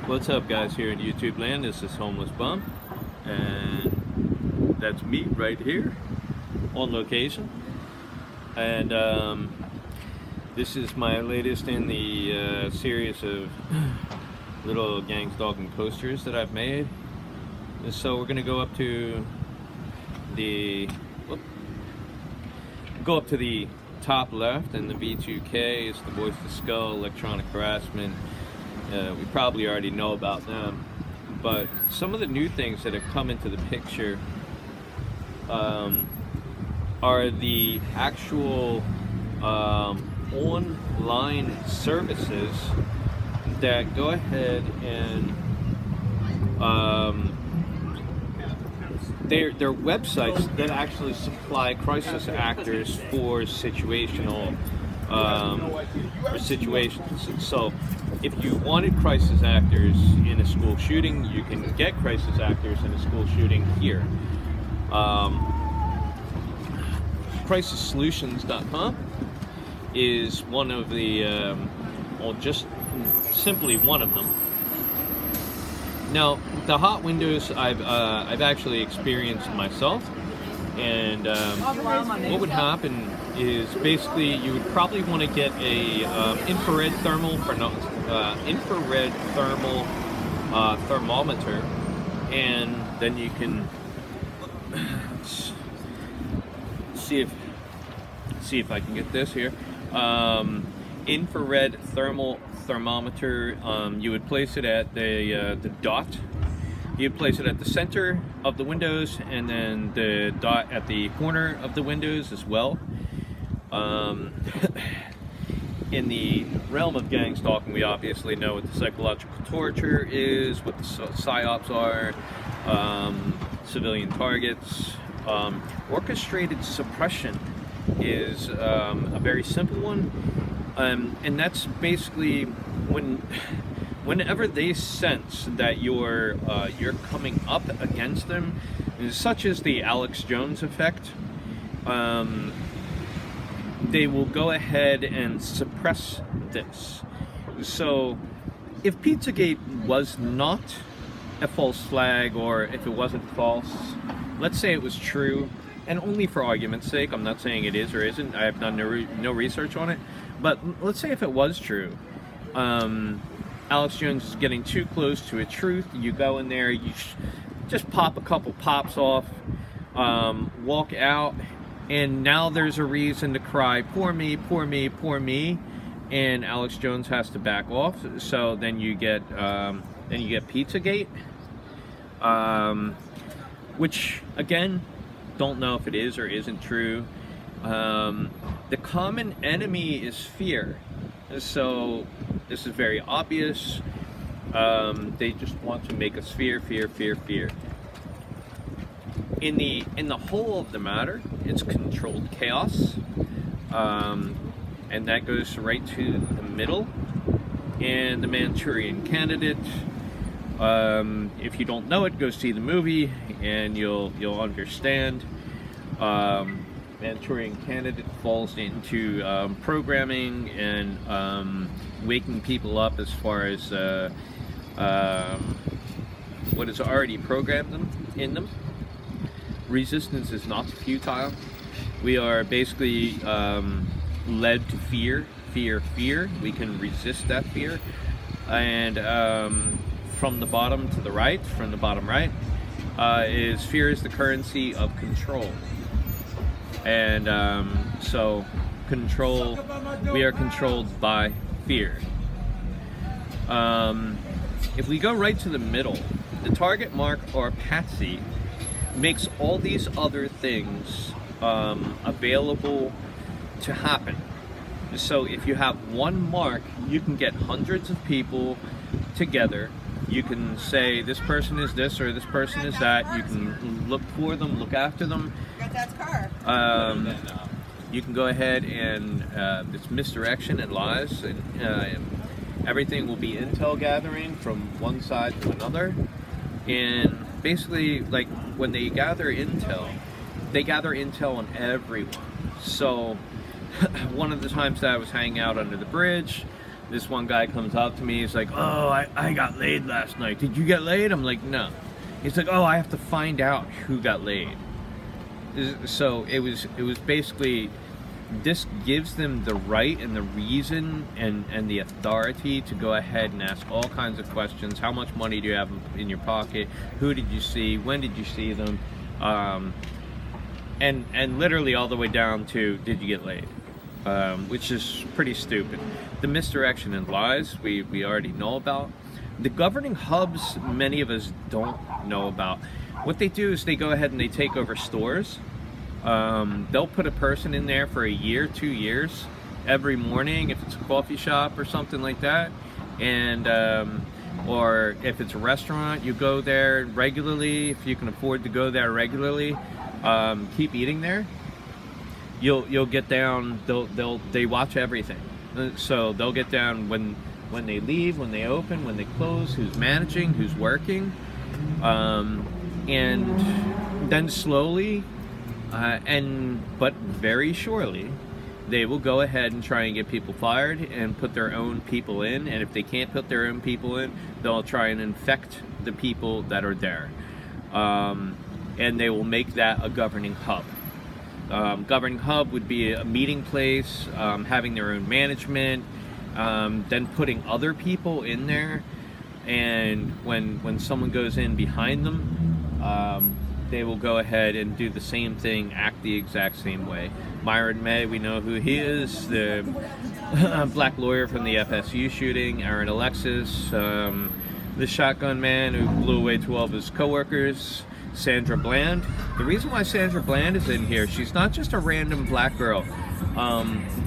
What's up, guys, here in YouTube land? This is Homeless Bum, and that's me right here on location. And this is my latest in the series of little Gangstalking posters that I've made. And so we're gonna go up to the top left, and the V2K is the Voice to Skull electronic harassment. We probably already know about them, but some of the new things that have come into the picture are the actual online services that go ahead and they're websites that actually supply crisis actors for situational situations. So if you wanted crisis actors in a school shooting, you can get crisis actors in a school shooting here. CrisisSolutions.com is one of the, well, just simply one of them. Now, the hot windows I've actually experienced myself, and what would happen is basically you would probably want to get a infrared thermal thermometer, and then you can see if I can get this here. Infrared thermometer. You would place it at the dot. You'd place it at the center of the windows, and then the dot at the corner of the windows as well. In the realm of gang stalking, we obviously know what the psychological torture is, what the psyops are, civilian targets. Orchestrated suppression is a very simple one, and that's basically whenever they sense that you're coming up against them, such as the Alex Jones effect. They will go ahead and suppress this. So if Pizzagate was not a false flag, or if it wasn't false, let's say it was true, and only for argument's sake, I'm not saying it is or isn't, I have done no research on it, but let's say if it was true, Alex Jones is getting too close to a truth, you go in there, you just pop a couple pops off, walk out, and now there's a reason to cry, poor me, poor me, poor me, and Alex Jones has to back off. So then you get Pizzagate, which again, don't know if it is or isn't true. The common enemy is fear, so this is very obvious. They just want to make us fear. In the whole of the matter, it's controlled chaos, and that goes right to the middle. And the Manchurian Candidate, if you don't know it, go see the movie and you'll understand. Manchurian Candidate falls into programming and waking people up as far as what is already programmed in them. Resistance is not futile. We are basically led to fear. We can resist that fear. And from the bottom to the right, from the bottom right, is fear is the currency of control. And so control, we are controlled by fear. If we go right to the middle, the target mark or patsy makes all these other things available to happen. So if you have one mark, you can get hundreds of people together. You can say this person is this or this person is that. You can look for them, look after them. You can go ahead and it's misdirection and lies, and everything will be intel gathering from one side to another. And basically, like, when they gather intel on everyone. So one of the times that I was hanging out under the bridge, This one guy comes up to me, he's like, oh, I got laid last night. Did you get laid? I'm like, no. He's like, oh, I have to find out who got laid. So it was basically, this gives them the right and the reason and the authority to go ahead and ask all kinds of questions. How much money do you have in your pocket? Who did you see? When did you see them? And literally all the way down to, did you get laid? Which is pretty stupid. The misdirection and lies we already know about. The governing hubs, many of us don't know about. What they do is they go ahead and they take over stores. They'll put a person in there for a year, 2 years, every morning if it's a coffee shop or something like that. And or if it's a restaurant, you go there regularly. If you can afford to go there regularly, keep eating there. You'll get down. They watch everything, so they'll get down when they leave, when they open, when they close, who's managing, who's working, and then slowly, but very surely, they will go ahead and try and get people fired and put their own people in. And if they can't put their own people in, they'll try and infect the people that are there, and they will make that a governing hub. Governing hub would be a meeting place, having their own management, then putting other people in there, and when someone goes in behind them, they will go ahead and do the same thing, act the exact same way. Myron May, we know who he is, the black lawyer from the FSU shooting. Aaron Alexis, the shotgun man who blew away 12 of his coworkers. Sandra Bland. The reason why Sandra Bland is in here, she's not just a random black girl.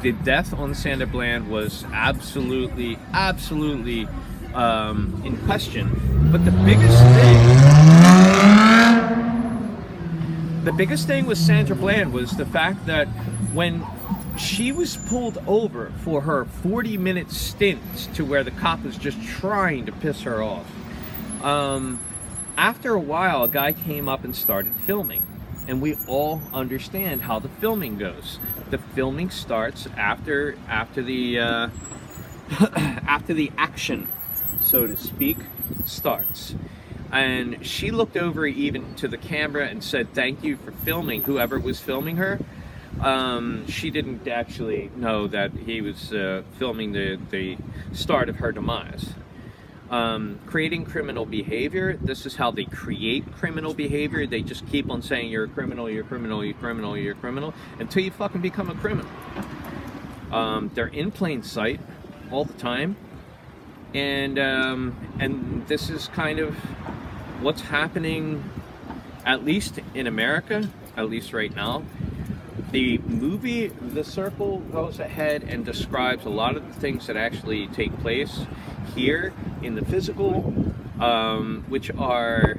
The death on Sandra Bland was absolutely in question. But the biggest thing with Sandra Bland was the fact that when she was pulled over for her 40-minute stint to where the cop was just trying to piss her off, after a while, a guy came up and started filming, and we all understand how the filming goes. The filming starts after the after the action, so to speak, starts. And she looked over even to the camera and said, "Thank you for filming." Whoever was filming her, she didn't actually know that he was filming the start of her demise. Creating criminal behavior. This is how they create criminal behavior. They just keep on saying you're a criminal, you're a criminal, you're a criminal, you're a criminal, until you fucking become a criminal. They're in plain sight all the time, and this is kind of what's happening, at least in America, at least right now. The movie The Circle goes ahead and describes a lot of the things that actually take place here in the physical, which are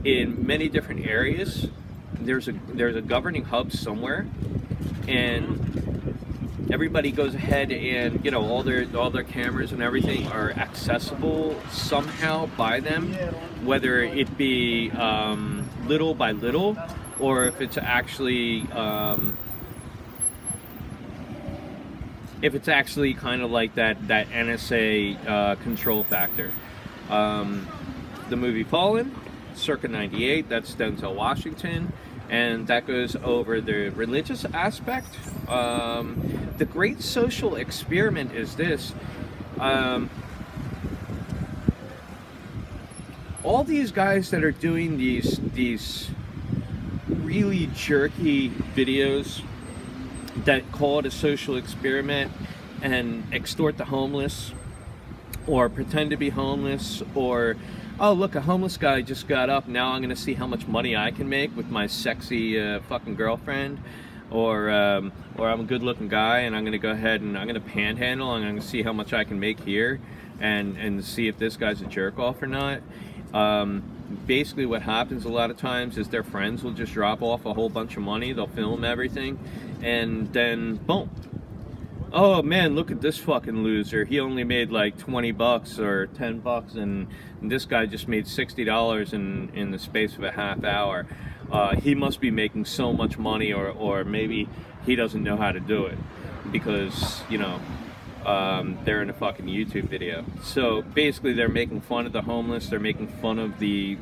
in many different areas. There's a governing hub somewhere, and everybody goes ahead and, you know, all their cameras and everything are accessible somehow by them, whether it be little by little, or if it's actually kind of like that NSA control factor. The movie Fallen, circa 98, that's Denzel Washington, and that goes over the religious aspect. The great social experiment is this. All these guys that are doing these really jerky videos that call it a social experiment and extort the homeless, or pretend to be homeless, or, oh look, a homeless guy just got up, now I'm gonna see how much money I can make with my sexy fucking girlfriend, or I'm a good looking guy and I'm gonna go ahead and I'm gonna panhandle and I'm gonna see how much I can make here and see if this guy's a jerk off or not. Basically what happens a lot of times is their friends will just drop off a whole bunch of money, they'll film everything, and then boom, oh man, look at this fucking loser, he only made like 20 bucks or 10 bucks, and this guy just made $60 in the space of a half hour. He must be making so much money, or maybe he doesn't know how to do it, because, you know, they're in a fucking YouTube video. So basically, they're making fun of the homeless. They're making fun of the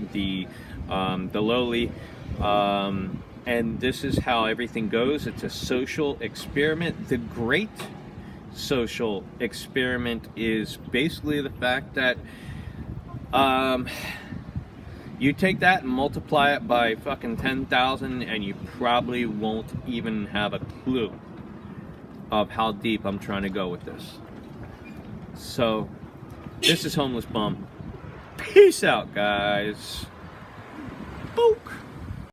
lowly. And this is how everything goes. It's a social experiment. The great social experiment is basically the fact that you take that and multiply it by fucking 10,000 and you probably won't even have a clue of how deep I'm trying to go with this. So, this is Homeless Bum. Peace out, guys. Book.